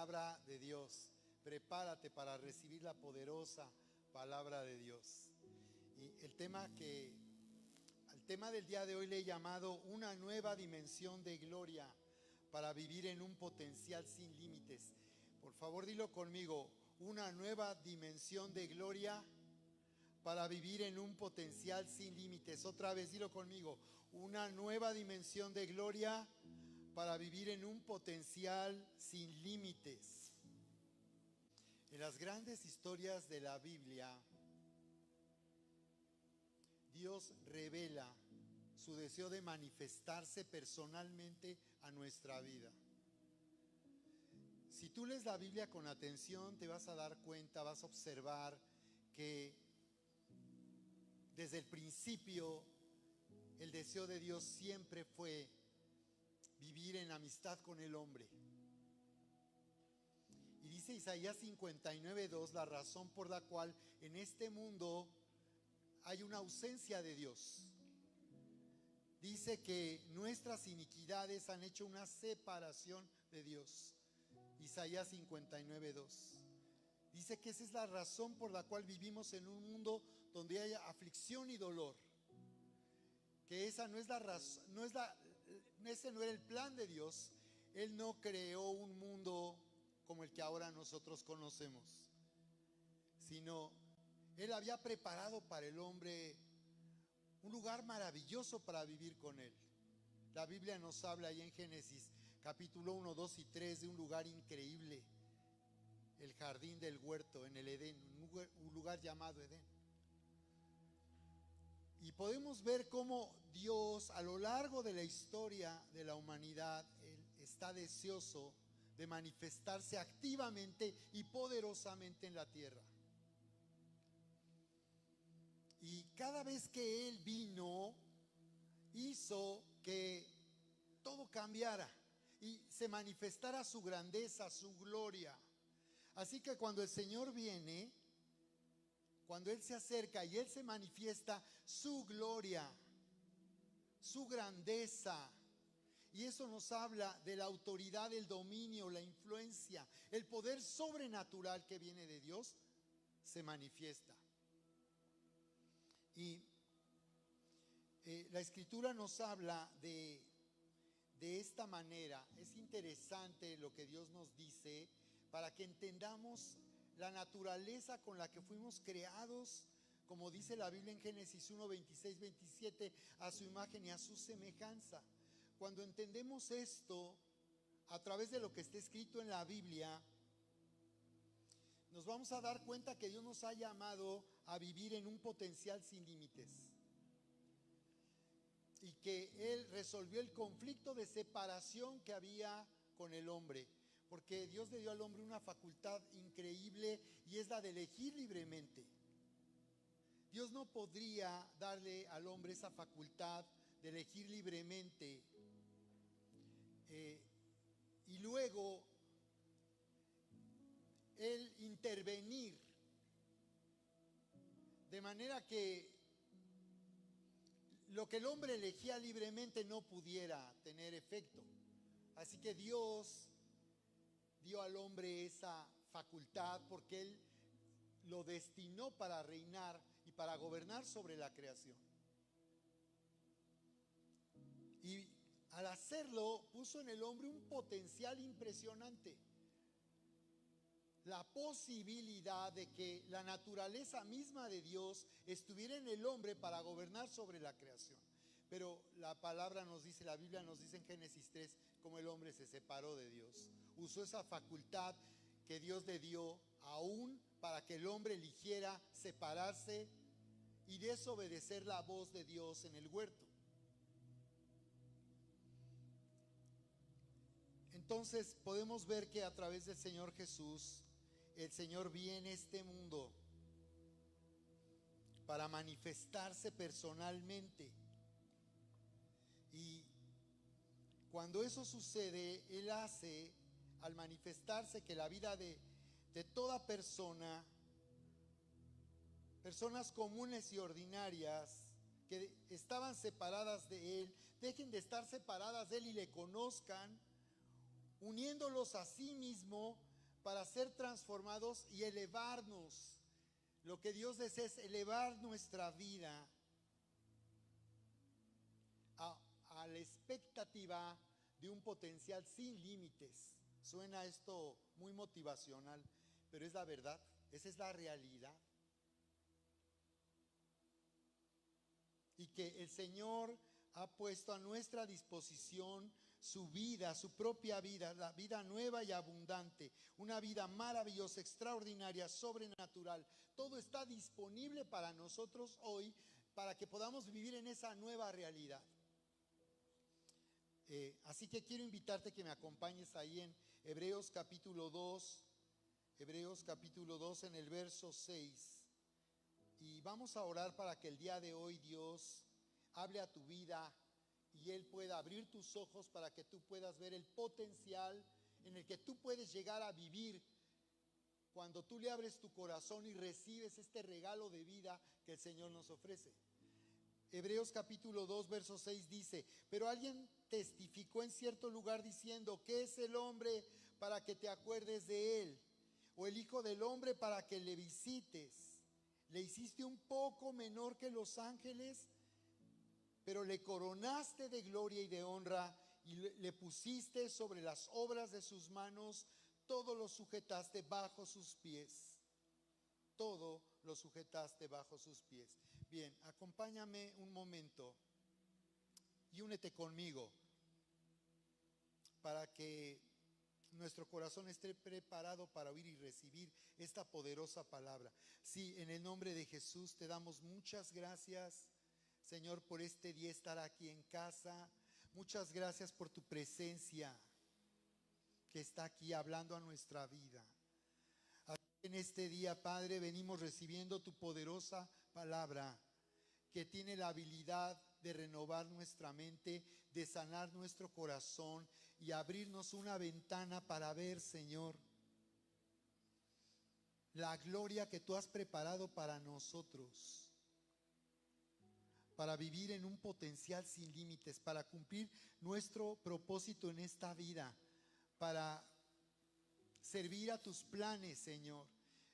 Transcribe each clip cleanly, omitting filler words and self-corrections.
palabra de Dios. Prepárate para recibir la poderosa palabra de Dios. Y al tema del día de hoy le he llamado una nueva dimensión de gloria para vivir en un potencial sin límites. Por favor, dilo conmigo, una nueva dimensión de gloria para vivir en un potencial sin límites. Otra vez, dilo conmigo, una nueva dimensión de gloria para vivir en un potencial sin límites. En las grandes historias de la Biblia, Dios revela su deseo de manifestarse personalmente a nuestra vida. Si tú lees la Biblia con atención, te vas a dar cuenta, vas a observar que desde el principio el deseo de Dios siempre fue vivir en amistad con el hombre. Y dice Isaías 59:2, la razón por la cual en este mundo hay una ausencia de Dios. Dice que nuestras iniquidades han hecho una separación de Dios. Isaías 59:2. Dice que esa es la razón por la cual vivimos en un mundo donde hay aflicción y dolor. Que esa no es la razón, ese no era el plan de Dios. Él no creó un mundo como el que ahora nosotros conocemos, sino Él había preparado para el hombre un lugar maravilloso para vivir con Él. La Biblia nos habla ahí en Génesis capítulo 1, 2 y 3 de un lugar increíble, el jardín del huerto en el Edén, un lugar llamado Edén. Y podemos ver cómo Dios a lo largo de la historia de la humanidad, Él está deseoso de manifestarse activamente y poderosamente en la tierra. Y cada vez que Él vino, hizo que todo cambiara y se manifestara su grandeza, su gloria. Así que cuando el Señor viene, cuando Él se acerca y Él se manifiesta su gloria, su grandeza, y eso nos habla de la autoridad, el dominio, la influencia, el poder sobrenatural que viene de Dios, se manifiesta. Y la Escritura nos habla de esta manera. Es interesante lo que Dios nos dice para que entendamos la naturaleza con la que fuimos creados, como dice la Biblia en Génesis 1, 26, 27, a su imagen y a su semejanza. Cuando entendemos esto a través de lo que está escrito en la Biblia, nos vamos a dar cuenta que Dios nos ha llamado a vivir en un potencial sin límites y que Él resolvió el conflicto de separación que había con el hombre, porque Dios le dio al hombre una facultad increíble y es la de elegir libremente. Dios no podría darle al hombre esa facultad de elegir libremente y luego Él intervenir de manera que lo que el hombre elegía libremente no pudiera tener efecto. Así que Dios dio al hombre esa facultad porque Él lo destinó para reinar y para gobernar sobre la creación. Y al hacerlo puso en el hombre un potencial impresionante. La posibilidad de que la naturaleza misma de Dios estuviera en el hombre para gobernar sobre la creación. Pero la palabra nos dice, la Biblia nos dice en Génesis 3, cómo el hombre se separó de Dios. Usó esa facultad que Dios le dio aún para que el hombre eligiera separarse y desobedecer la voz de Dios en el huerto. Entonces podemos ver que a través del Señor Jesús, el Señor viene a este mundo para manifestarse personalmente. Y cuando eso sucede, Él hace, al manifestarse, que la vida de toda persona, personas comunes y ordinarias que estaban separadas de Él, dejen de estar separadas de Él y le conozcan, uniéndolos a sí mismo para ser transformados y elevarnos. Lo que Dios desea es elevar nuestra vida a la expectativa de un potencial sin límites. Suena esto muy motivacional, pero es la verdad, esa es la realidad. Y que el Señor ha puesto a nuestra disposición su vida, su propia vida, la vida nueva y abundante, una vida maravillosa, extraordinaria, sobrenatural. Todo está disponible para nosotros hoy, para que podamos vivir en esa nueva realidad. Así que quiero invitarte que me acompañes ahí en Hebreos capítulo 2, Hebreos capítulo 2 en el verso 6. Y vamos a orar para que el día de hoy Dios hable a tu vida y Él pueda abrir tus ojos para que tú puedas ver el potencial en el que tú puedes llegar a vivir cuando tú le abres tu corazón y recibes este regalo de vida que el Señor nos ofrece. Hebreos capítulo 2 verso 6 dice: pero alguien testificó en cierto lugar diciendo: ¿qué es el hombre para que te acuerdes de él? ¿O el hijo del hombre para que le visites? Le hiciste un poco menor que los ángeles, pero le coronaste de gloria y de honra, y le pusiste sobre las obras de sus manos, todo lo sujetaste bajo sus pies. Todo lo sujetaste bajo sus pies. Bien, acompáñame un momento y únete conmigo para que nuestro corazón esté preparado para oír y recibir esta poderosa palabra. Sí, en el nombre de Jesús te damos muchas gracias, Señor, por este día estar aquí en casa. Muchas gracias por tu presencia que está aquí hablando a nuestra vida. En este día, Padre, venimos recibiendo tu poderosa palabra que tiene la habilidad de renovar nuestra mente, de sanar nuestro corazón y abrirnos una ventana para ver, Señor, la gloria que tú has preparado para nosotros, para vivir en un potencial sin límites, para cumplir nuestro propósito en esta vida, para servir a tus planes, Señor,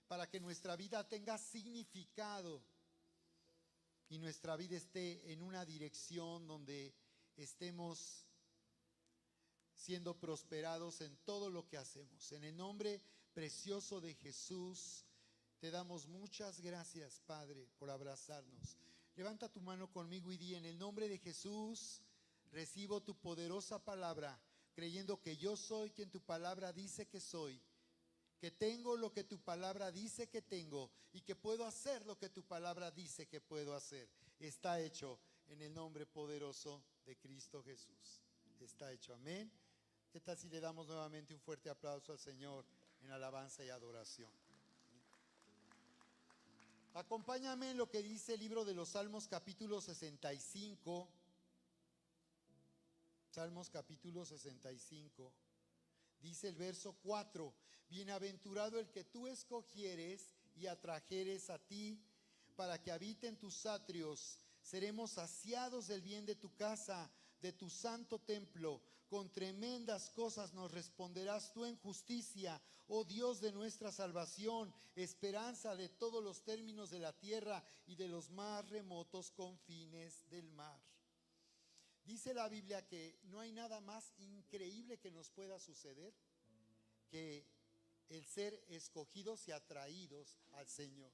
para que nuestra vida tenga significado y nuestra vida esté en una dirección donde estemos siendo prosperados en todo lo que hacemos. En el nombre precioso de Jesús, te damos muchas gracias, Padre, por abrazarnos. Levanta tu mano conmigo y di: en el nombre de Jesús, recibo tu poderosa palabra, creyendo que yo soy quien tu palabra dice que soy, que tengo lo que tu palabra dice que tengo y que puedo hacer lo que tu palabra dice que puedo hacer. Está hecho en el nombre poderoso de Cristo Jesús. Está hecho, amén. ¿Qué tal si le damos nuevamente un fuerte aplauso al Señor en alabanza y adoración? Acompáñame en lo que dice el libro de los Salmos capítulo 65. Salmos capítulo 65. Dice el verso 4: bienaventurado el que tú escogieres y atrajeres a ti, para que habite en tus atrios. Seremos saciados del bien de tu casa, de tu santo templo. Con tremendas cosas nos responderás tú en justicia, oh Dios de nuestra salvación, esperanza de todos los términos de la tierra y de los más remotos confines del mar. Dice la Biblia que no hay nada más increíble que nos pueda suceder que el ser escogidos y atraídos al Señor.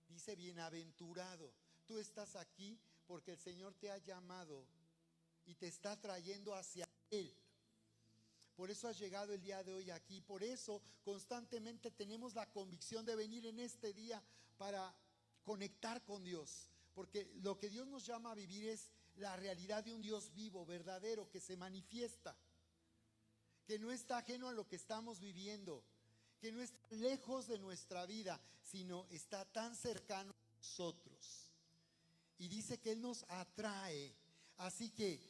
Dice: bienaventurado. Tú estás aquí porque el Señor te ha llamado y te está trayendo hacia Él. Por eso has llegado el día de hoy aquí. Por eso constantemente tenemos la convicción de venir en este día para conectar con Dios. Porque lo que Dios nos llama a vivir es la realidad de un Dios vivo, verdadero, que se manifiesta, que no está ajeno a lo que estamos viviendo, que no está lejos de nuestra vida, sino está tan cercano a nosotros. Y dice que Él nos atrae. Así que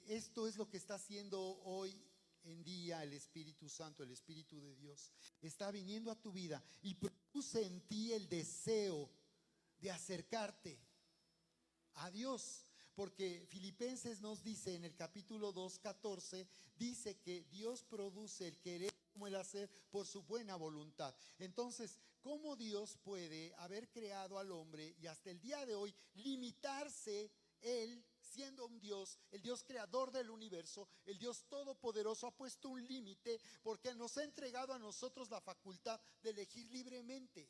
esto es lo que está haciendo hoy en día el Espíritu Santo, el Espíritu de Dios. Está viniendo a tu vida y produce en ti el deseo de acercarte a Dios. Porque Filipenses nos dice en el capítulo 2:14, dice que Dios produce el querer como el hacer por su buena voluntad. Entonces, ¿cómo Dios puede haber creado al hombre y hasta el día de hoy limitarse él, siendo un Dios, el Dios creador del universo, el Dios todopoderoso, ha puesto un límite porque nos ha entregado a nosotros la facultad de elegir libremente?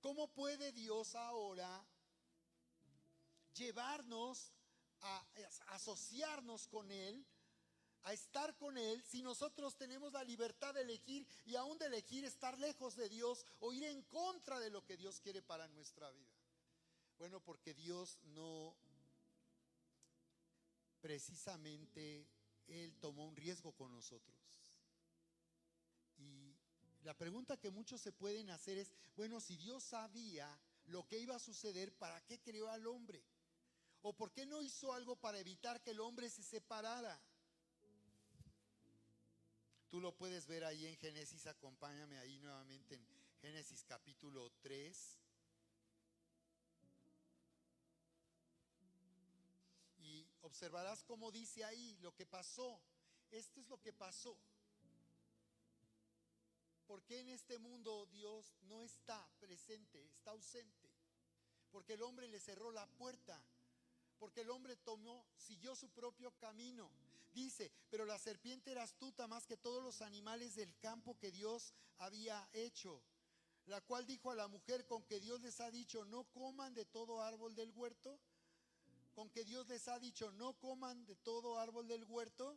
¿Cómo puede Dios ahora llevarnos a asociarnos con Él, a estar con Él, si nosotros tenemos la libertad de elegir y aún de elegir estar lejos de Dios o ir en contra de lo que Dios quiere para nuestra vida? Bueno, porque Dios no, precisamente, Él tomó un riesgo con nosotros. Y la pregunta que muchos se pueden hacer es, bueno, si Dios sabía lo que iba a suceder, ¿para qué creó al hombre? ¿O por qué no hizo algo para evitar que el hombre se separara? Tú lo puedes ver ahí en Génesis, acompáñame ahí nuevamente en Génesis capítulo 3. Y observarás cómo dice ahí lo que pasó. Esto es lo que pasó. ¿Por qué en este mundo Dios no está presente, está ausente? Porque el hombre le cerró la puerta. Porque el hombre siguió su propio camino. Dice, pero la serpiente era astuta más que todos los animales del campo que Dios había hecho, la cual dijo a la mujer, ¿con que Dios les ha dicho no coman de todo árbol del huerto? ¿Con que Dios les ha dicho no coman de todo árbol del huerto?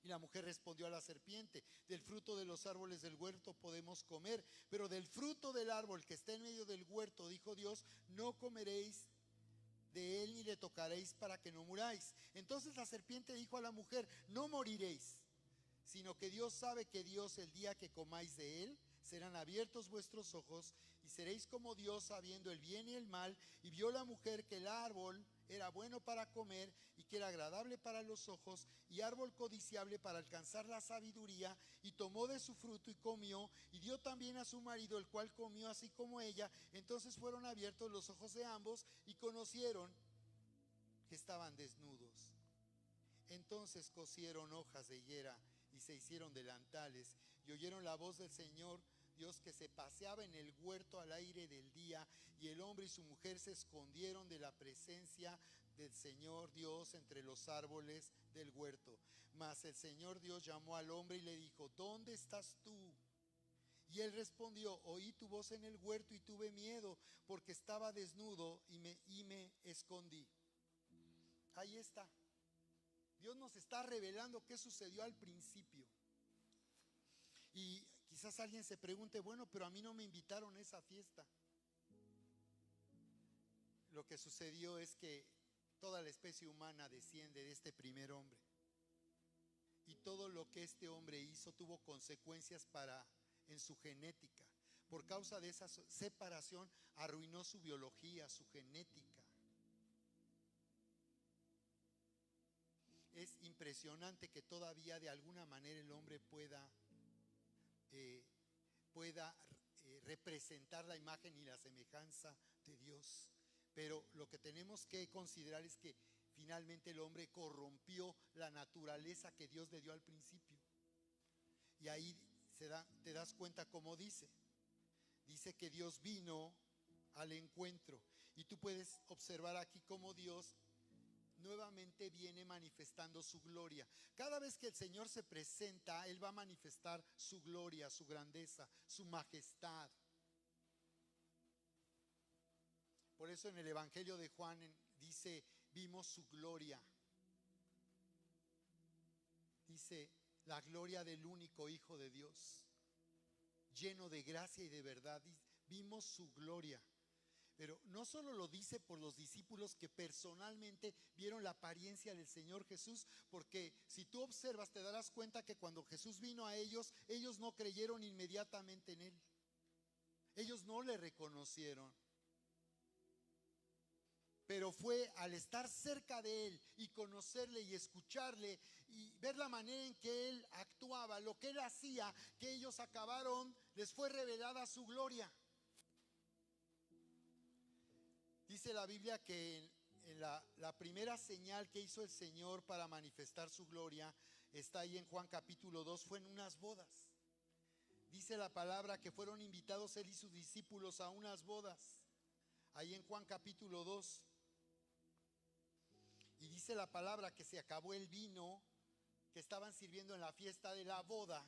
Y la mujer respondió a la serpiente, del fruto de los árboles del huerto podemos comer, pero del fruto del árbol que está en medio del huerto, dijo Dios, no comeréis de él ni le tocaréis para que no muráis. Entonces la serpiente dijo a la mujer, no moriréis, sino que Dios sabe que Dios, el día que comáis de él, serán abiertos vuestros ojos y seréis como Dios, sabiendo el bien y el mal. Y vio la mujer que el árbol era bueno para comer y que era agradable para los ojos y árbol codiciable para alcanzar la sabiduría, y tomó de su fruto y comió y dio también a su marido, el cual comió así como ella. Entonces fueron abiertos los ojos de ambos y conocieron que estaban desnudos. Entonces cosieron hojas de higuera y se hicieron delantales, y oyeron la voz del Señor Dios que se paseaba en el huerto al aire del día, y el hombre y su mujer se escondieron de la presencia del Señor Dios entre los árboles del huerto. Mas el Señor Dios llamó al hombre y le dijo, ¿dónde estás tú? Y él respondió, oí tu voz en el huerto y tuve miedo, porque estaba desnudo y me escondí. Ahí está. Dios nos está revelando qué sucedió al principio. Y quizás alguien se pregunte, bueno, pero a mí no me invitaron a esa fiesta. Lo que sucedió es que toda la especie humana desciende de este primer hombre. Y todo lo que este hombre hizo tuvo consecuencias en su genética. Por causa de esa separación arruinó su biología, su genética. Es impresionante que todavía de alguna manera el hombre pueda representar la imagen y la semejanza de Dios. Pero lo que tenemos que considerar es que finalmente el hombre corrompió la naturaleza que Dios le dio al principio. Y ahí te das cuenta cómo dice que Dios vino al encuentro. Y tú puedes observar aquí cómo Dios nuevamente viene manifestando su gloria. Cada vez que el Señor se presenta, Él va a manifestar su gloria, su grandeza, su majestad. Por eso en el Evangelio de Juan dice, vimos su gloria. Dice, la gloria del único Hijo de Dios, lleno de gracia y de verdad. Vimos su gloria. Pero no solo lo dice por los discípulos que personalmente vieron la apariencia del Señor Jesús, porque si tú observas te darás cuenta que cuando Jesús vino a ellos, ellos no creyeron inmediatamente en Él. Ellos no le reconocieron. Pero fue al estar cerca de Él y conocerle y escucharle y ver la manera en que Él actuaba, lo que Él hacía, que ellos les fue revelada su gloria. Dice la Biblia que en la primera señal que hizo el Señor para manifestar su gloria está ahí en Juan capítulo 2, fue en unas bodas. Dice la palabra que fueron invitados él y sus discípulos a unas bodas, ahí en Juan capítulo 2. Y dice la palabra que se acabó el vino que estaban sirviendo en la fiesta de la boda.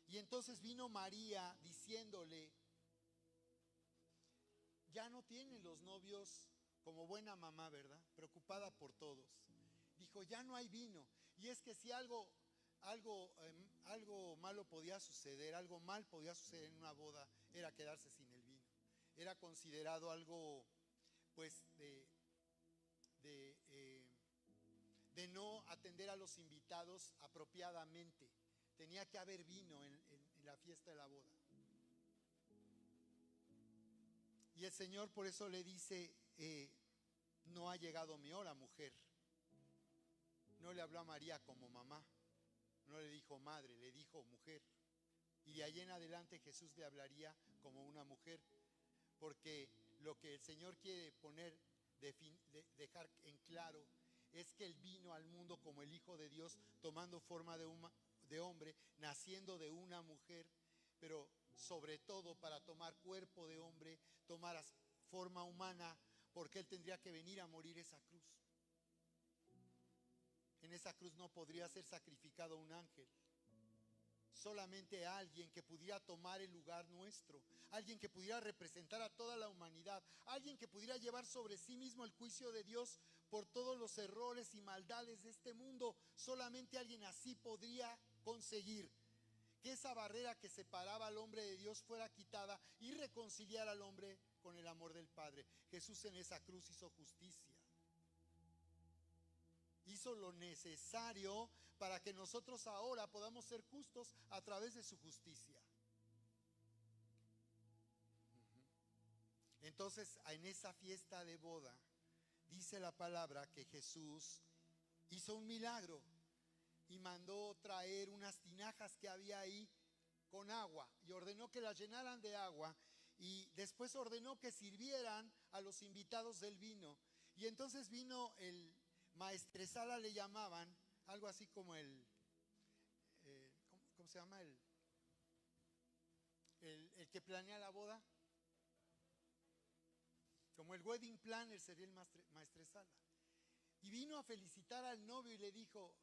Y entonces vino María diciéndole, ya no tienen los novios, como buena mamá, ¿verdad? Preocupada por todos. Dijo, ya no hay vino. Y es que si algo malo podía suceder, algo mal podía suceder en una boda, era quedarse sin el vino. Era considerado algo, pues, de no atender a los invitados apropiadamente. Tenía que haber vino en la fiesta de la boda. Y el Señor por eso le dice, no ha llegado mi hora, mujer. No le habló a María como mamá, no le dijo madre, le dijo mujer. Y de ahí en adelante Jesús le hablaría como una mujer, porque lo que el Señor quiere dejar en claro es que Él vino al mundo como el Hijo de Dios, tomando forma de hombre, naciendo de una mujer, pero sobre todo para tomar cuerpo de hombre, tomar forma humana, porque Él tendría que venir a morir esa cruz. En esa cruz no podría ser sacrificado un ángel, solamente alguien que pudiera tomar el lugar nuestro, alguien que pudiera representar a toda la humanidad, alguien que pudiera llevar sobre sí mismo el juicio de Dios por todos los errores y maldades de este mundo. Solamente alguien así podría conseguir que esa barrera que separaba al hombre de Dios fuera quitada y reconciliar al hombre con el amor del Padre. Jesús en esa cruz hizo justicia. Hizo lo necesario para que nosotros ahora podamos ser justos a través de su justicia. Entonces, en esa fiesta de boda, dice la palabra que Jesús hizo un milagro y mandó traer unas tinajas que había ahí con agua y ordenó que las llenaran de agua y después ordenó que sirvieran a los invitados del vino. Y entonces vino el maestresala, le llamaban, algo así como ¿cómo se llama? El que planea la boda. Como el wedding planner sería el maestresala. Y vino a felicitar al novio y le dijo,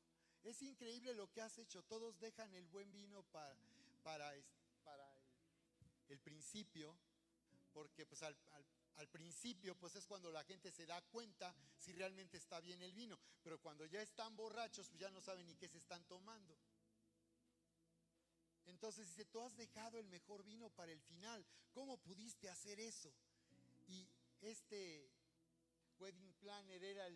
es increíble lo que has hecho, todos dejan el buen vino para el principio, porque pues al principio pues es cuando la gente se da cuenta si realmente está bien el vino, pero cuando ya están borrachos pues ya no saben ni qué se están tomando. Entonces dice, tú has dejado el mejor vino para el final, ¿cómo pudiste hacer eso? Y este wedding planner era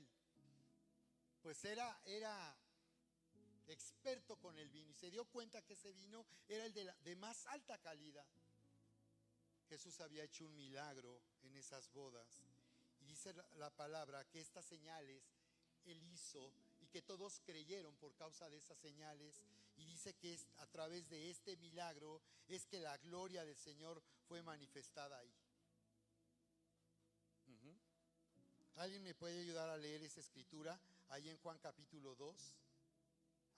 experto con el vino y se dio cuenta que ese vino era el de más alta calidad. Jesús había hecho un milagro en esas bodas y dice la palabra que estas señales Él hizo y que todos creyeron por causa de esas señales, y dice que a través de este milagro es que la gloria del Señor fue manifestada ahí. ¿Alguien me puede ayudar a leer esa escritura ahí en Juan capítulo 2?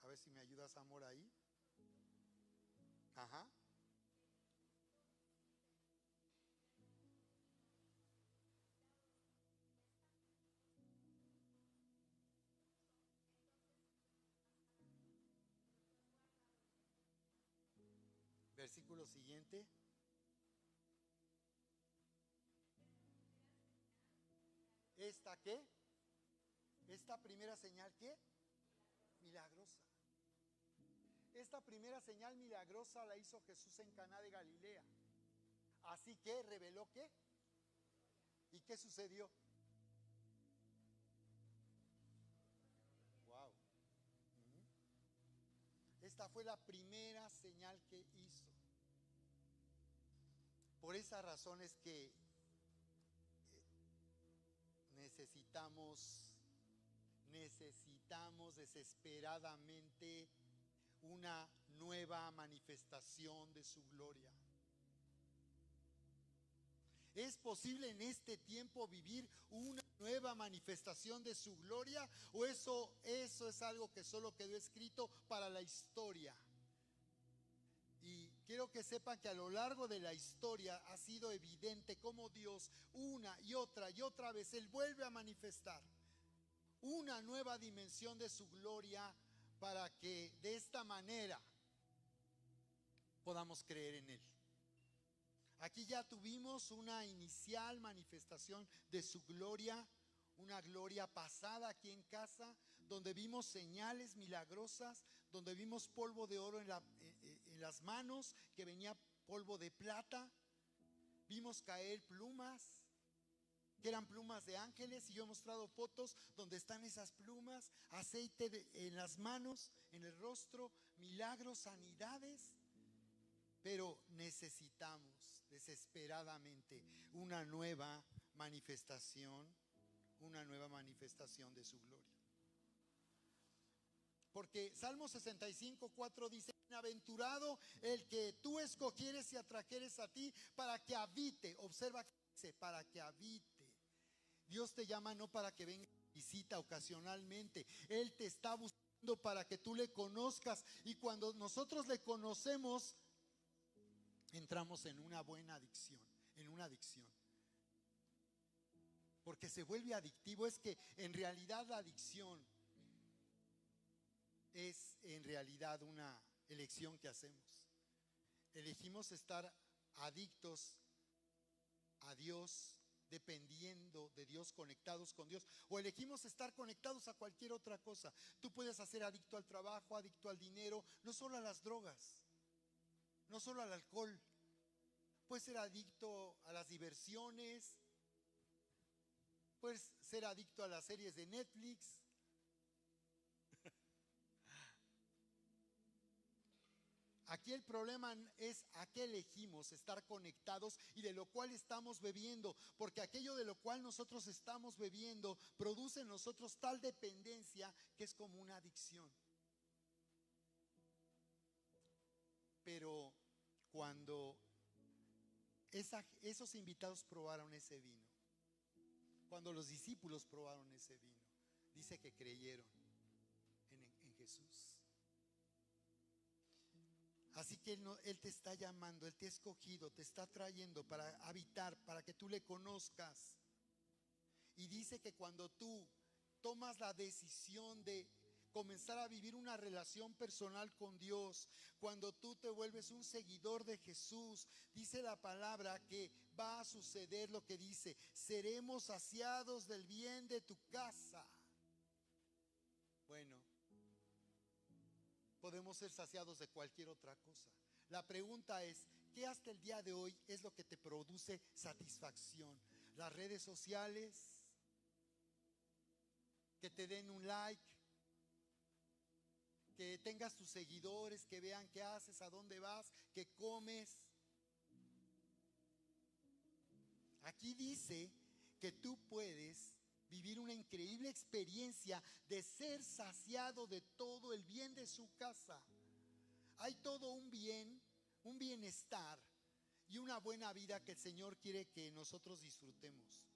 A ver si me ayudas, amor, ahí. Ajá. Versículo siguiente. ¿Esta qué? ¿Esta primera señal qué? Milagrosa. Esta primera señal milagrosa la hizo Jesús en Caná de Galilea. Así que reveló qué. ¿Y qué sucedió? Wow. Esta fue la primera señal que hizo. Por esa razón es que necesitamos desesperadamente una nueva manifestación de su gloria. ¿Es posible en este tiempo vivir una nueva manifestación de su gloria? ¿O eso es algo que solo quedó escrito para la historia? Y quiero que sepan que a lo largo de la historia ha sido evidente cómo Dios una y otra vez, Él vuelve a manifestar una nueva dimensión de su gloria para que de esta manera podamos creer en Él. Aquí ya tuvimos una inicial manifestación de su gloria, una gloria pasada aquí en casa, donde vimos señales milagrosas, donde vimos polvo de oro en las manos, que venía polvo de plata. Vimos caer plumas, que eran plumas de ángeles, y yo he mostrado fotos donde están esas plumas, aceite en las manos, en el rostro, milagros, sanidades. Pero necesitamos desesperadamente una nueva manifestación de su gloria. Porque Salmo 65:4 dice: bienaventurado el que tú escogieres y atrajeres a ti para que habite. Observa que dice: para que habite. Dios te llama no para que venga a visita ocasionalmente. Él te está buscando para que tú le conozcas. Y cuando nosotros le conocemos, entramos en una buena adicción, en una adicción. Porque se vuelve adictivo. Es que en realidad la adicción es en realidad una elección que hacemos. Elegimos estar adictos a Dios, dependiendo de Dios, conectados con Dios, o elegimos estar conectados a cualquier otra cosa. Tú puedes ser adicto al trabajo, adicto al dinero, no solo a las drogas, no solo al alcohol. Puedes ser adicto a las diversiones, puedes ser adicto a las series de Netflix. Aquí el problema es a qué elegimos estar conectados y de lo cual estamos bebiendo, porque aquello de lo cual nosotros estamos bebiendo produce en nosotros tal dependencia que es como una adicción. Pero cuando esos invitados probaron ese vino, cuando los discípulos probaron ese vino, dice que creyeron en Jesús. Así que Él te está llamando, Él te ha escogido, te está trayendo para habitar, para que tú le conozcas. Y dice que cuando tú tomas la decisión de comenzar a vivir una relación personal con Dios, cuando tú te vuelves un seguidor de Jesús, dice la palabra que va a suceder lo que dice: seremos saciados del bien de tu casa. Bueno, podemos ser saciados de cualquier otra cosa. La pregunta es: ¿qué hasta el día de hoy es lo que te produce satisfacción? ¿Las redes sociales? ¿Que te den un like? ¿Que tengas tus seguidores, que vean qué haces, a dónde vas, qué comes? Aquí dice que tú puedes vivir una increíble experiencia de ser saciado de todo el bien de su casa. Hay todo un bien, un bienestar y una buena vida que el Señor quiere que nosotros disfrutemos.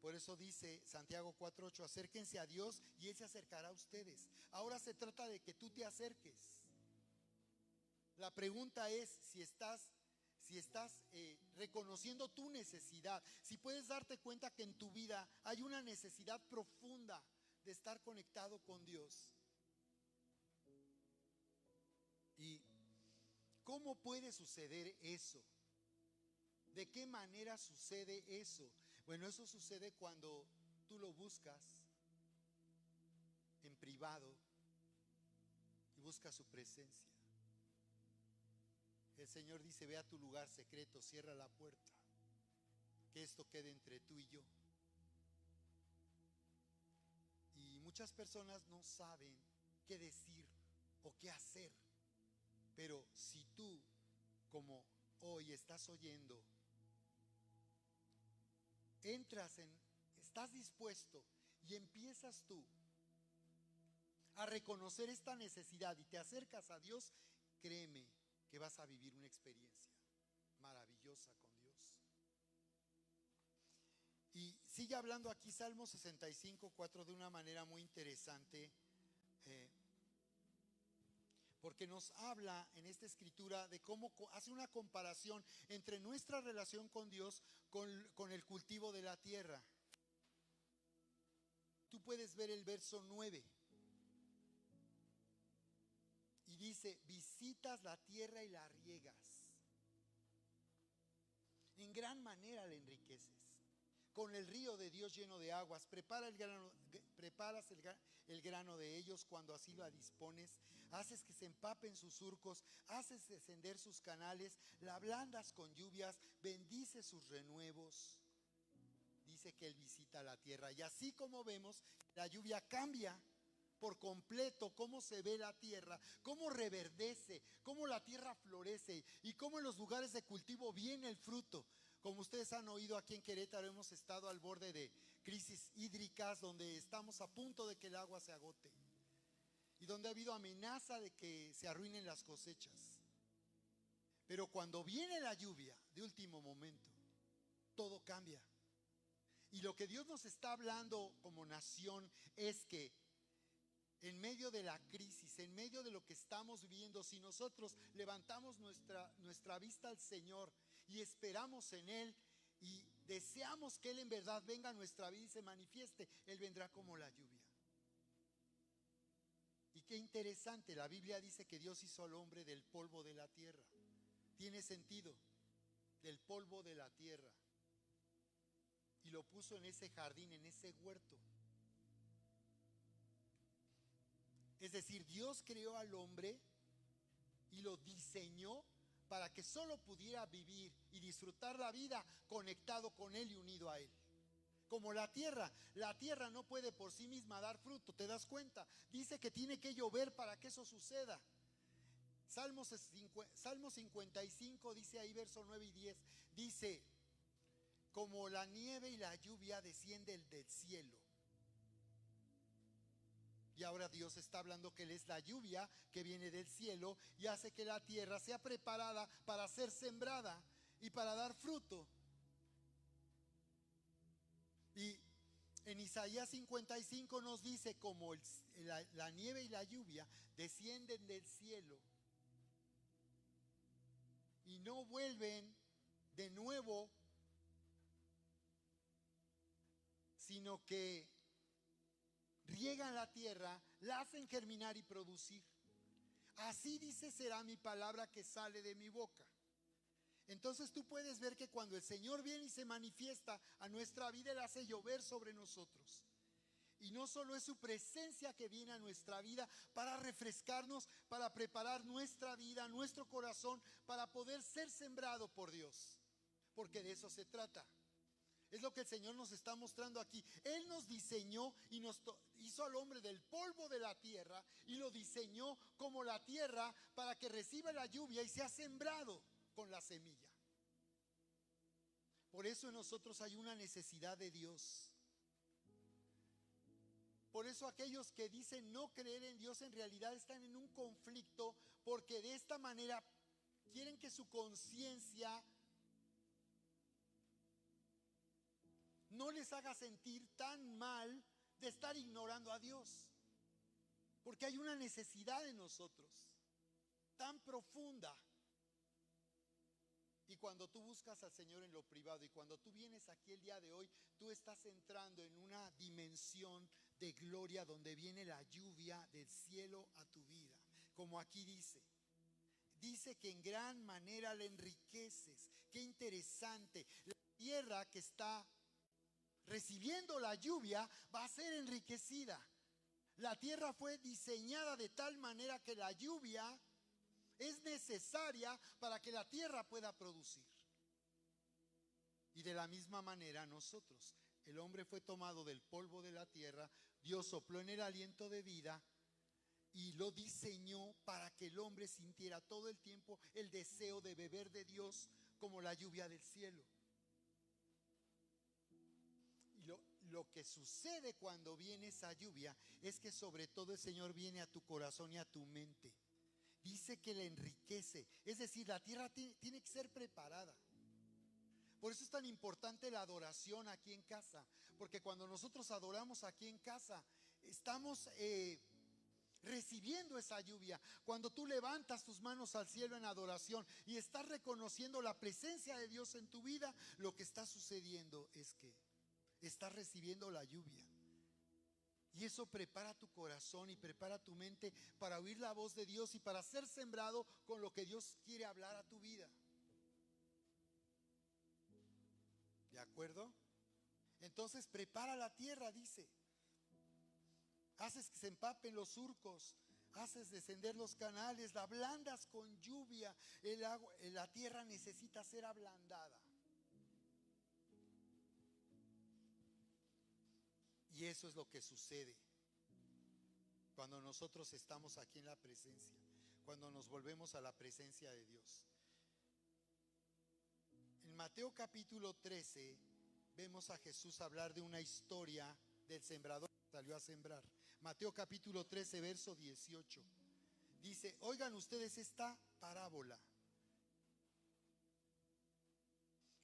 Por eso dice Santiago 4:8: acérquense a Dios y Él se acercará a ustedes. Ahora se trata de que tú te acerques. La pregunta es si estás reconociendo tu necesidad, si puedes darte cuenta que en tu vida hay una necesidad profunda de estar conectado con Dios. ¿Y cómo puede suceder eso? ¿De qué manera sucede eso? Bueno, eso sucede cuando tú lo buscas en privado y buscas su presencia. El Señor dice: ve a tu lugar secreto, cierra la puerta, que esto quede entre tú y yo. Y muchas personas no saben qué decir o qué hacer. Pero si tú, como hoy estás oyendo, estás dispuesto y empiezas tú a reconocer esta necesidad y te acercas a Dios, créeme que vas a vivir una experiencia maravillosa. maravillosa con Dios. Y sigue hablando aquí Salmo 65:4 de una manera muy interesante, porque nos habla en esta escritura de cómo hace una comparación entre nuestra relación con Dios con el cultivo de la tierra. Tú puedes ver el verso 9 y dice: visitas la tierra y la riegas, en gran manera la enriqueces. Con el río de Dios lleno de aguas, preparas el grano de ellos cuando así lo dispones. Haces que se empapen sus surcos, haces descender sus canales, la ablandas con lluvias, bendices sus renuevos. Dice que Él visita la tierra. Y así como vemos, la lluvia cambia por completo cómo se ve la tierra, cómo reverdece, cómo la tierra florece y cómo en los lugares de cultivo viene el fruto. Como ustedes han oído, aquí en Querétaro hemos estado al borde de crisis hídricas, donde estamos a punto de que el agua se agote y donde ha habido amenaza de que se arruinen las cosechas. Pero cuando viene la lluvia de último momento, todo cambia. Y lo que Dios nos está hablando como nación es que en medio de la crisis, en medio de lo que estamos viviendo, si nosotros levantamos nuestra vista al Señor y esperamos en Él y deseamos que Él en verdad venga a nuestra vida y se manifieste, Él vendrá como la lluvia. Y qué interesante, la Biblia dice que Dios hizo al hombre del polvo de la tierra. Tiene sentido, del polvo de la tierra. Y lo puso en ese jardín, en ese huerto. Es decir, Dios creó al hombre y lo diseñó para que solo pudiera vivir y disfrutar la vida conectado con Él y unido a Él. Como la tierra no puede por sí misma dar fruto, ¿te das cuenta? Dice que tiene que llover para que eso suceda. Salmo 55 dice ahí, verso 9 y 10, dice: como la nieve y la lluvia descienden del cielo. Y ahora Dios está hablando que Él es la lluvia que viene del cielo y hace que la tierra sea preparada para ser sembrada y para dar fruto. Y en Isaías 55 nos dice: como la nieve y la lluvia descienden del cielo y no vuelven de nuevo, sino que riegan la tierra, la hacen germinar y producir. Así dice será mi palabra que sale de mi boca. Entonces tú puedes ver que cuando el Señor viene y se manifiesta a nuestra vida, Él hace llover sobre nosotros. Y no solo es su presencia que viene a nuestra vida para refrescarnos, para preparar nuestra vida, nuestro corazón, para poder ser sembrado por Dios, porque de eso se trata. Es lo que el Señor nos está mostrando aquí. Él nos diseñó y nos hizo al hombre del polvo de la tierra y lo diseñó como la tierra para que reciba la lluvia y sea sembrado con la semilla. Por eso en nosotros hay una necesidad de Dios. Por eso aquellos que dicen no creer en Dios en realidad están en un conflicto, porque de esta manera quieren que su conciencia no les haga sentir tan mal de estar ignorando a Dios. Porque hay una necesidad en nosotros tan profunda. Y cuando tú buscas al Señor en lo privado y cuando tú vienes aquí el día de hoy, tú estás entrando en una dimensión de gloria donde viene la lluvia del cielo a tu vida. Como aquí dice que en gran manera le enriqueces. Qué interesante. La tierra que está recibiendo la lluvia va a ser enriquecida. La tierra fue diseñada de tal manera que la lluvia es necesaria para que la tierra pueda producir. Y de la misma manera nosotros, el hombre fue tomado del polvo de la tierra, Dios sopló en el aliento de vida y lo diseñó para que el hombre sintiera todo el tiempo el deseo de beber de Dios como la lluvia del cielo. Y lo que sucede cuando viene esa lluvia es que sobre todo el Señor viene a tu corazón y a tu mente. Dice que le enriquece, es decir, la tierra tiene que ser preparada. Por eso es tan importante la adoración aquí en casa, porque cuando nosotros adoramos aquí en casa, estamos recibiendo esa lluvia. Cuando tú levantas tus manos al cielo en adoración y estás reconociendo la presencia de Dios en tu vida, lo que está sucediendo es que estás recibiendo la lluvia. Y eso prepara tu corazón y prepara tu mente para oír la voz de Dios y para ser sembrado con lo que Dios quiere hablar a tu vida. ¿De acuerdo? Entonces prepara la tierra, dice. Haces que se empapen los surcos, haces descender los canales, la ablandas con lluvia. El agua, la tierra necesita ser ablandada. Y eso es lo que sucede cuando nosotros estamos aquí en la presencia, cuando nos volvemos a la presencia de Dios. En Mateo capítulo 13 vemos a Jesús hablar de una historia del sembrador que salió a sembrar. Mateo capítulo 13, verso 18. Dice: oigan ustedes esta parábola.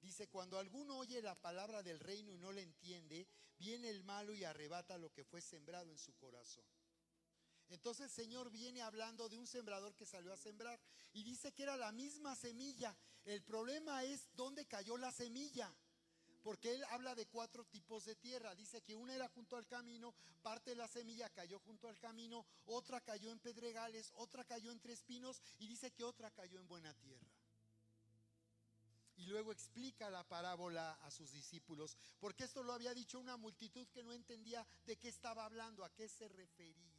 Dice: cuando alguno oye la palabra del reino y no la entiende, viene el malo y arrebata lo que fue sembrado en su corazón. Entonces el Señor viene hablando de un sembrador que salió a sembrar y dice que era la misma semilla. El problema es dónde cayó la semilla, porque él habla de 4 tipos de tierra. Dice que una era junto al camino, parte de la semilla cayó junto al camino, otra cayó en pedregales, otra cayó entre espinos y dice que otra cayó en buena tierra. Y luego explica la parábola a sus discípulos, porque esto lo había dicho una multitud que no entendía de qué estaba hablando, a qué se refería.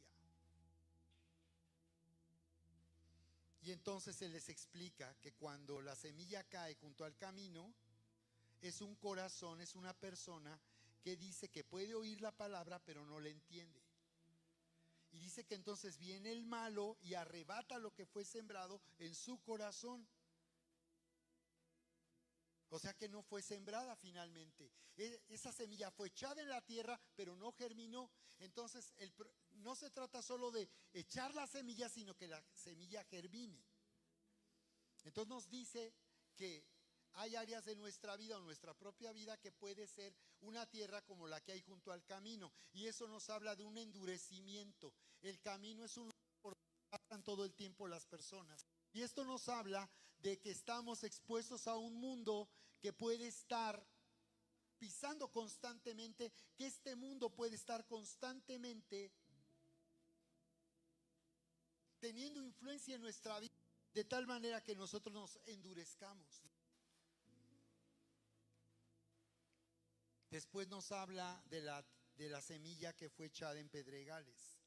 Y entonces se les explica que cuando la semilla cae junto al camino, es un corazón, es una persona que dice que puede oír la palabra pero no la entiende. Y dice que entonces viene el malo y arrebata lo que fue sembrado en su corazón. O sea que no fue sembrada finalmente. Esa semilla fue echada en la tierra, pero no germinó. Entonces no se trata solo de echar la semilla, sino que la semilla germine. Entonces nos dice que hay áreas de nuestra vida o nuestra propia vida que puede ser una tierra como la que hay junto al camino. Y eso nos habla de un endurecimiento. El camino es un lugar por donde pasan todo el tiempo las personas. Y esto nos habla de que estamos expuestos a un mundo que puede estar pisando constantemente, que este mundo puede estar constantemente teniendo influencia en nuestra vida, de tal manera que nosotros nos endurezcamos. Después nos habla de la semilla que fue echada en pedregales.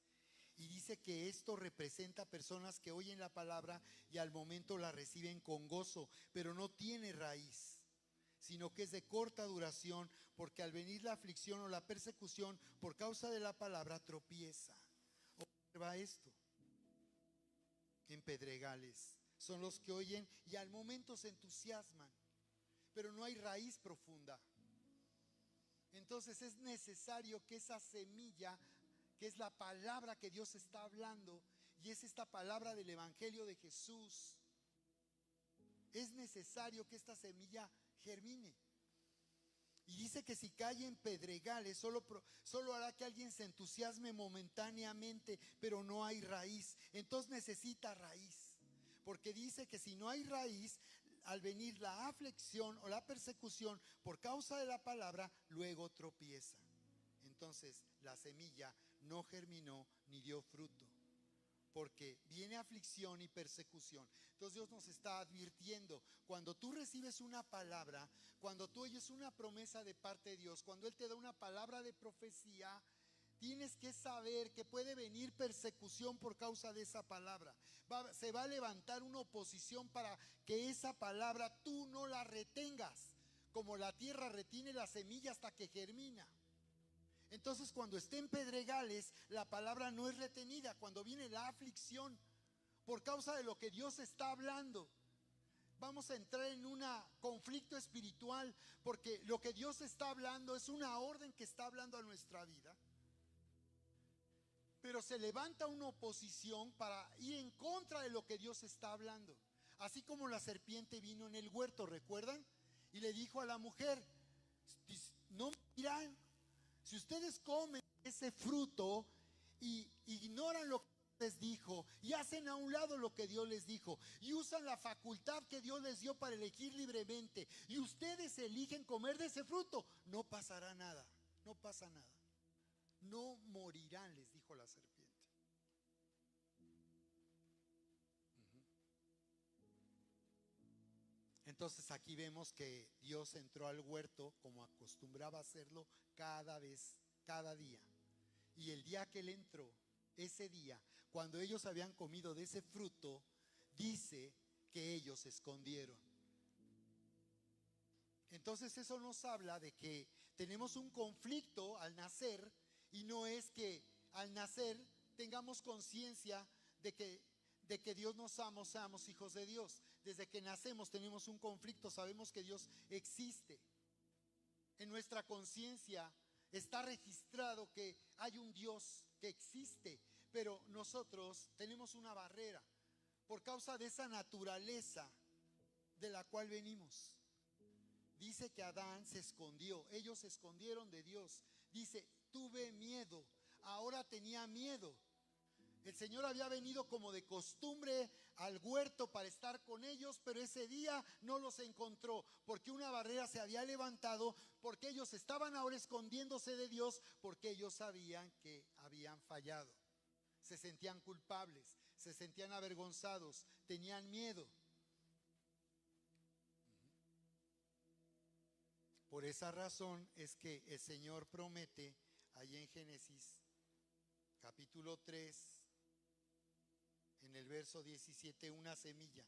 Y dice que esto representa personas que oyen la palabra y al momento la reciben con gozo, pero no tiene raíz, sino que es de corta duración, porque al venir la aflicción o la persecución por causa de la palabra tropieza. Observa esto. En pedregales son los que oyen y al momento se entusiasman, pero no hay raíz profunda. Entonces es necesario que esa semilla, que es la palabra que Dios está hablando, y es esta palabra del Evangelio de Jesús, es necesario que esta semilla germine. Y dice que si cae en pedregales, solo hará que alguien se entusiasme momentáneamente, pero no hay raíz. Entonces necesita raíz, porque dice que si no hay raíz, al venir la aflicción o la persecución por causa de la palabra, luego tropieza. Entonces la semilla no germinó ni dio fruto, porque viene aflicción y persecución. Entonces Dios nos está advirtiendo, cuando tú recibes una palabra, cuando tú oyes una promesa de parte de Dios, cuando Él te da una palabra de profecía, tienes que saber que puede venir persecución por causa de esa palabra. Se va a levantar una oposición para que esa palabra tú no la retengas, como la tierra retiene la semilla hasta que germina. Entonces cuando esté en pedregales, la palabra no es retenida. Cuando viene la aflicción por causa de lo que Dios está hablando, vamos a entrar en un conflicto espiritual, porque lo que Dios está hablando es una orden que está hablando a nuestra vida. Pero se levanta una oposición para ir en contra de lo que Dios está hablando. Así como la serpiente vino en el huerto, ¿recuerdan? y le dijo a la mujer, no morirán. Si ustedes comen ese fruto y ignoran lo que les dijo y hacen a un lado lo que Dios les dijo y usan la facultad que Dios les dio para elegir libremente y ustedes eligen comer de ese fruto, no pasará nada, no pasa nada. No morirán, les dijo la serpiente. Entonces aquí vemos que Dios entró al huerto como acostumbraba hacerlo cada vez, cada día. Y el día que Él entró, ese día, cuando ellos habían comido de ese fruto, dice que ellos se escondieron. Entonces eso nos habla de que tenemos un conflicto al nacer, y no es que al nacer tengamos conciencia de que Dios nos ama, seamos hijos de Dios. Desde que nacemos tenemos un conflicto, sabemos que Dios existe. En nuestra conciencia está registrado que hay un Dios que existe, pero nosotros tenemos una barrera por causa de esa naturaleza de la cual venimos. Dice que Adán se escondió, ellos se escondieron de Dios. Dice, tuve miedo, ahora tenía miedo. El Señor había venido como de costumbre al huerto para estar con ellos, pero ese día no los encontró, porque una barrera se había levantado, porque ellos estaban ahora escondiéndose de Dios, porque ellos sabían que habían fallado. Se sentían culpables, se sentían avergonzados, tenían miedo. Por esa razón es que el Señor promete allí en Génesis capítulo 3, en el verso 17, una semilla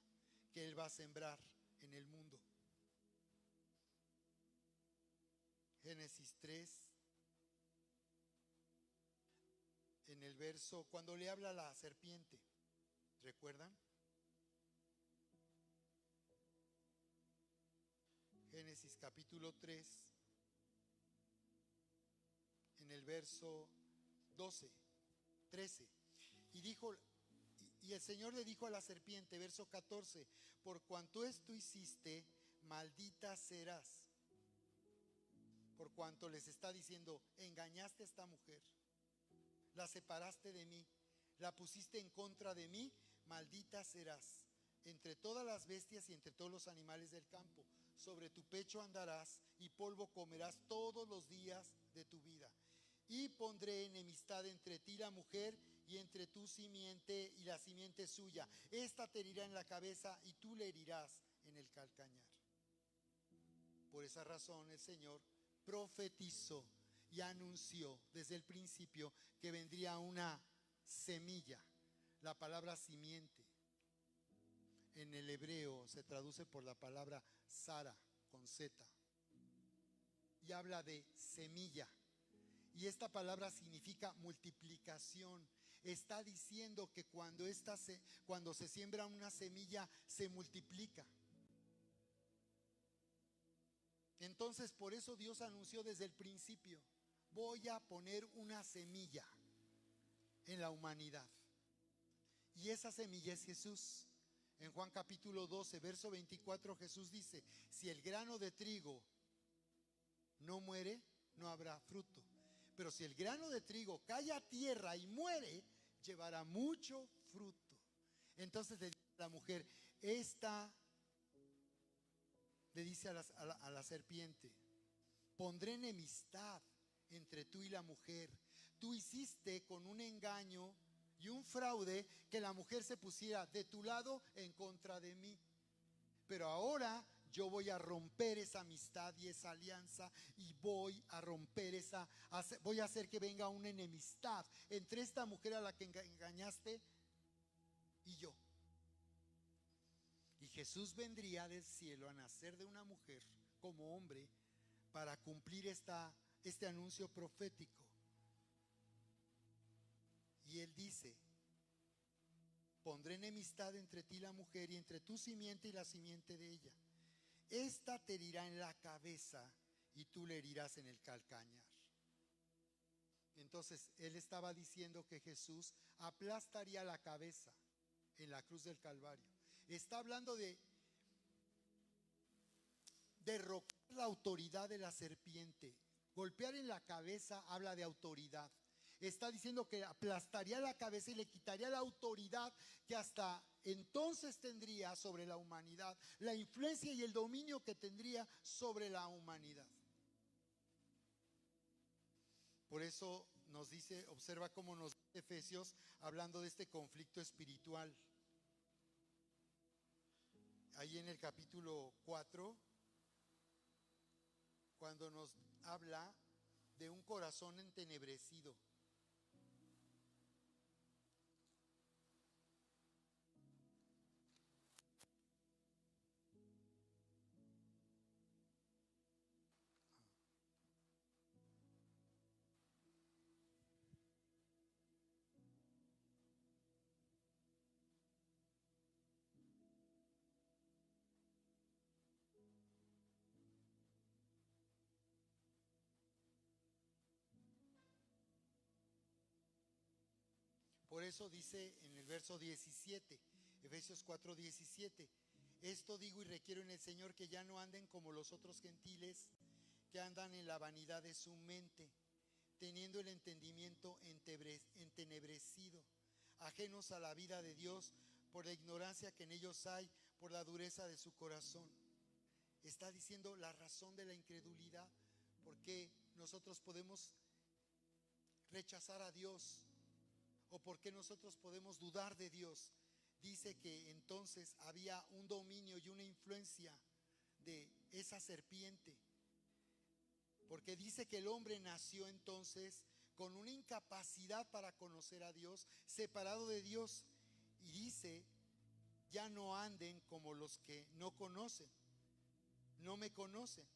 que Él va a sembrar en el mundo. Génesis 3, en el verso, cuando le habla a la serpiente, ¿recuerdan? Génesis capítulo 3, en el verso 12, 13. Y el Señor le dijo a la serpiente, verso 14, por cuanto esto hiciste, maldita serás. Por cuanto les está diciendo, engañaste a esta mujer, la separaste de mí, la pusiste en contra de mí, maldita serás entre todas las bestias y entre todos los animales del campo. Sobre tu pecho andarás y polvo comerás todos los días de tu vida. Y pondré enemistad entre ti y la mujer, y entre tu simiente y la simiente suya. Esta te herirá en la cabeza y tú le herirás en el calcañar. Por esa razón el Señor profetizó y anunció desde el principio que vendría una semilla. La palabra simiente en el hebreo se traduce por la palabra Sara con Z y habla de semilla. Y esta palabra significa multiplicación. Está diciendo que cuando se siembra una semilla, se multiplica. Entonces, por eso Dios anunció desde el principio, voy a poner una semilla en la humanidad. Y esa semilla es Jesús. En Juan capítulo 12, verso 24, Jesús dice, si el grano de trigo no muere, no habrá fruto. Pero si el grano de trigo cae a tierra y muere, llevará mucho fruto. Entonces le dice a la mujer, le dice a la serpiente, pondré enemistad entre tú y la mujer. Tú hiciste con un engaño y un fraude que la mujer se pusiera de tu lado en contra de mí. Pero ahora yo voy a romper esa amistad y esa alianza, y voy a hacer que venga una enemistad entre esta mujer a la que engañaste y yo. Y Jesús vendría del cielo a nacer de una mujer como hombre para cumplir este anuncio profético. Y Él dice, pondré enemistad entre ti y la mujer, y entre tu simiente y la simiente de ella. Esta te herirá en la cabeza y tú le herirás en el calcañar. Entonces Él estaba diciendo que Jesús aplastaría la cabeza en la cruz del Calvario. Está hablando de derrocar la autoridad de la serpiente. Golpear en la cabeza habla de autoridad. Está diciendo que aplastaría la cabeza y le quitaría la autoridad que hasta entonces tendría sobre la humanidad, la influencia y el dominio que tendría sobre la humanidad. Por eso nos dice, observa cómo nos dice Efesios, hablando de este conflicto espiritual. Ahí en el capítulo 4, cuando nos habla de un corazón entenebrecido. Por eso dice en el verso 17, Efesios 4:17, esto digo y requiero en el Señor que ya no anden como los otros gentiles que andan en la vanidad de su mente, teniendo el entendimiento entenebrecido, ajenos a la vida de Dios por la ignorancia que en ellos hay, por la dureza de su corazón. Está diciendo la razón de la incredulidad, porque nosotros podemos rechazar a Dios o porque nosotros podemos dudar de Dios. Dice que entonces había un dominio y una influencia de esa serpiente, porque dice que el hombre nació entonces con una incapacidad para conocer a Dios, separado de Dios, y dice, ya no anden como los que no conocen, no me conocen.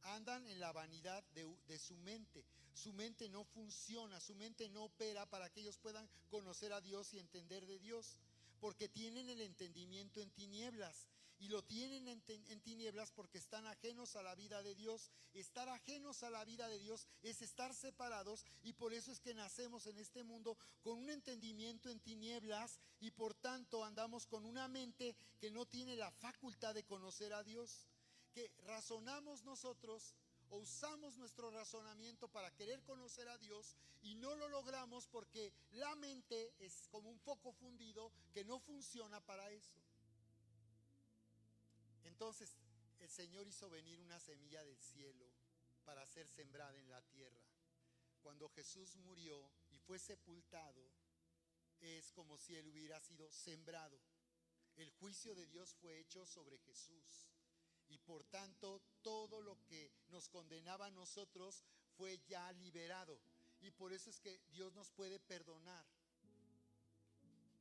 Andan en la vanidad de su mente. Su mente no funciona, su mente no opera para que ellos puedan conocer a Dios y entender de Dios, porque tienen el entendimiento en tinieblas. Y lo tienen en tinieblas porque están ajenos a la vida de Dios. Estar ajenos a la vida de Dios es estar separados, y por eso es que nacemos en este mundo con un entendimiento en tinieblas, y por tanto andamos con una mente que no tiene la facultad de conocer a Dios. Que razonamos nosotros o usamos nuestro razonamiento para querer conocer a Dios y no lo logramos porque la mente es como un foco fundido que no funciona para eso. Entonces el Señor hizo venir una semilla del cielo para ser sembrada en la tierra. Cuando Jesús murió y fue sepultado, es como si Él hubiera sido sembrado. El juicio de Dios fue hecho sobre Jesús. Y por tanto, todo lo que nos condenaba a nosotros fue ya liberado. Y por eso es que Dios nos puede perdonar,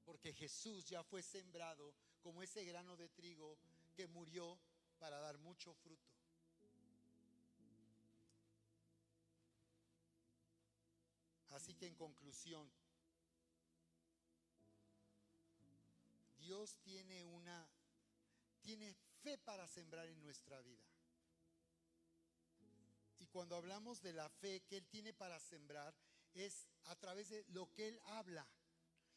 porque Jesús ya fue sembrado como ese grano de trigo que murió para dar mucho fruto. Así que en conclusión, Dios tiene fe para sembrar en nuestra vida. Y cuando hablamos de la fe que Él tiene para sembrar, es a través de lo que Él habla.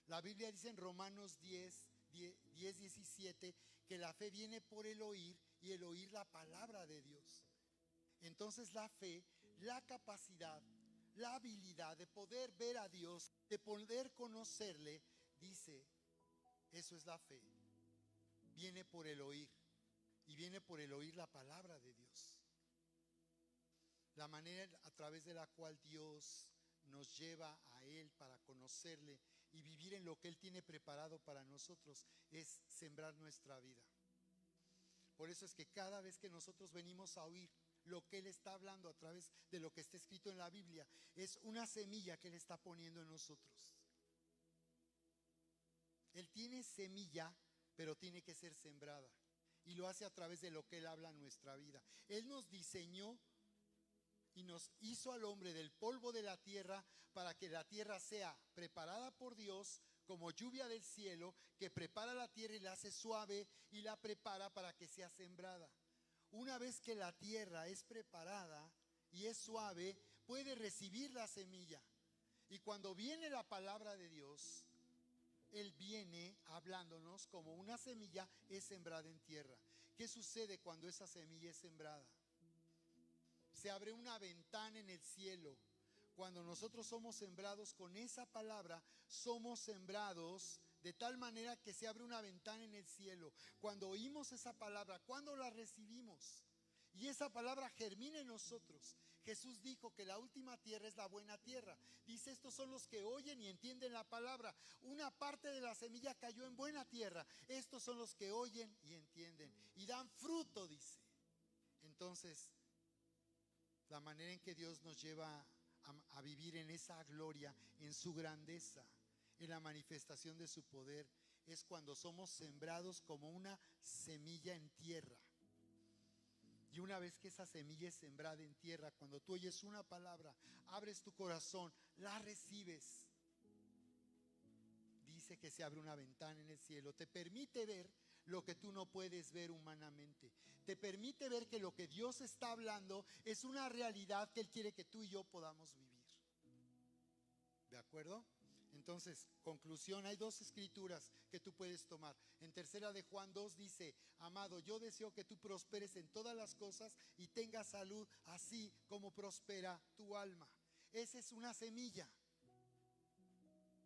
La Biblia dice en Romanos 10:17 que la fe viene por el oír, y el oír la palabra de Dios. Entonces la fe, la capacidad, la habilidad de poder ver a Dios, de poder conocerle, dice, eso es la fe. Viene por el oír, y viene por el oír la palabra de Dios. La manera a través de la cual Dios nos lleva a Él para conocerle y vivir en lo que Él tiene preparado para nosotros es sembrar nuestra vida. Por eso es que cada vez que nosotros venimos a oír lo que Él está hablando a través de lo que está escrito en la Biblia, es una semilla que Él está poniendo en nosotros. Él tiene semilla, pero tiene que ser sembrada, y lo hace a través de lo que Él habla en nuestra vida. Él nos diseñó y nos hizo al hombre del polvo de la tierra para que la tierra sea preparada por Dios como lluvia del cielo, que prepara la tierra y la hace suave y la prepara para que sea sembrada. Una vez que la tierra es preparada y es suave, puede recibir la semilla. Y cuando viene la palabra de Dios, Él viene hablándonos como una semilla es sembrada en tierra. ¿Qué sucede cuando esa semilla es sembrada? se abre una ventana en el cielo. Cuando nosotros somos sembrados con esa palabra, somos sembrados de tal manera que se abre una ventana en el cielo. Cuando oímos esa palabra, cuando la recibimos y esa palabra germina en nosotros. Jesús dijo que la última tierra es la buena tierra. Dice, estos son los que oyen y entienden la palabra. Una parte de la semilla cayó en buena tierra. Estos son los que oyen y entienden y dan fruto, dice. Entonces, la manera en que Dios nos lleva a vivir en esa gloria, en su grandeza, en la manifestación de su poder, es cuando somos sembrados como una semilla en tierra. Y una vez que esa semilla es sembrada en tierra, cuando tú oyes una palabra, abres tu corazón, la recibes, dice que se abre una ventana en el cielo, te permite ver lo que tú no puedes ver humanamente, te permite ver que lo que Dios está hablando es una realidad que Él quiere que tú y yo podamos vivir. ¿De acuerdo? Entonces, conclusión, hay dos escrituras que tú puedes tomar. En tercera de Juan 2 dice, amado, yo deseo que tú prosperes en todas las cosas y tengas salud, así como prospera tu alma. Esa es una semilla.